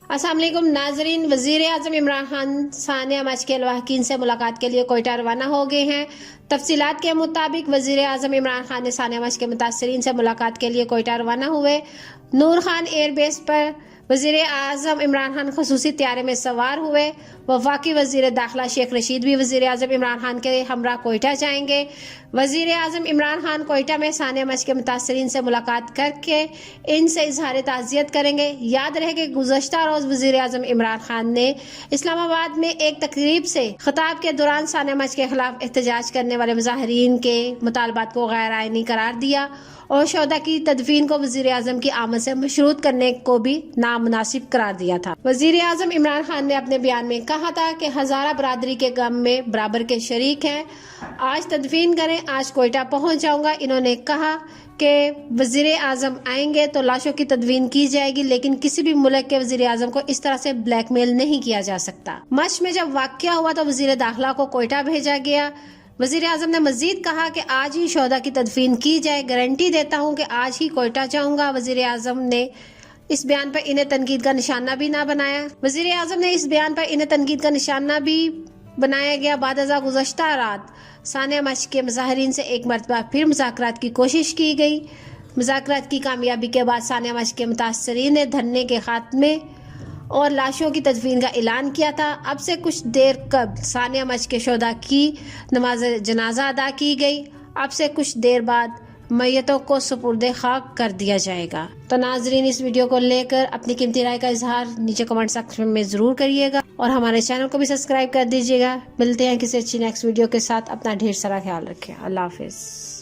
अस्सलाम वालेकुम नाजरीन। वज़ीर आज़म इमरान खान सानिया मच के लवाहकीन से मुलाकात के लिए कोयटा रवाना हो गए हैं। तफसीलात के मुताबिक वज़ीर आज़म इमरान खान ने सानिया मच के मुतासरीन से मुलाकात के लिए कोयटा रवाना हुए। नूर खान एयरबेस पर वज़ीर आज़म इमरान खान खसूसी त्यारे में सवार हुए। वफाकी वज़ीर दाखिला शेख रशीद भी वज़ीर आज़म इमरान खान के हमरा कोयटा जाएंगे। वज़ीर आज़म इमरान खान कोयटा में सानिया मच के मुतासरीन से मुलाकात करके इनसे इजहार ताज़ियत करेंगे। याद रहे कि गुज़श्ता रोज़ वज़ीर आज़म इमरान खान ने इस्लामाबाद में एक तकरीब से खिताब के दौरान सानिया मच के खिलाफ एहतजाज करने वाले मुजाहिरीन के मुतालबात को गैर आइनी करार दिया और शोहदा की तदफीन को वज़ीर आज़म की आमद से मशरूत करने को भी नामुनासिब करार दिया था। वज़ीर आज़म इमरान खान ने अपने बयान में कहा था कि हज़ारा बरादरी के गम में बराबर के शरीक हैं। आज तदफीन करें, आज कोयटा पहुंच जाऊंगा। इन्होंने कहा कि वज़ीर आज़म आएंगे तो लाशों की तदफीन की जाएगी, लेकिन किसी भी मुल्क के वज़ीर आज़म को इस तरह से ब्लैकमेल नहीं किया जा सकता। मच में जब वाक़या हुआ तो वज़ीर दाखिला को कोयटा भेजा गया। वज़ीर आज़म ने मजीद कहा कि आज ही शोहदा की तदफीन की जाए, गारंटी देता हूँ कि आज ही कोयटा जाऊंगा। वज़ीर आज़म ने इस बयान पर इन्हें तनकीद का निशाना भी ना बनाया। वज़ीर आज़म ने इस बयान पर इन्हें तनकीद का निशाना भी बनाया गया। बादअज़ा गुज़श्ता रात सानिया मच के मुजाहिरीन से एक मरतबा फिर मुज़ाकरात की कोशिश की गई। मुज़ाकरात की कामयाबी के बाद सानिया मच के मुतासरीन ने धरने के खात्मे और लाशों की तदफीन का ऐलान किया था। अब से कुछ देर कबल सानिया मच के शोहदा की नमाज जनाजा अदा की गई। अब से कुछ देर बाद मैयतों को सुपुर्दे खाक कर दिया जाएगा। तो नाजरीन, इस वीडियो को लेकर अपनी कीमती राय का इजहार नीचे कमेंट सेक्शन में जरूर करिएगा और हमारे चैनल को भी सब्सक्राइब कर दीजिएगा। मिलते हैं किसी अच्छी नेक्स्ट वीडियो के साथ। अपना ढेर सारा ख्याल रखें। अल्लाह हाफिज।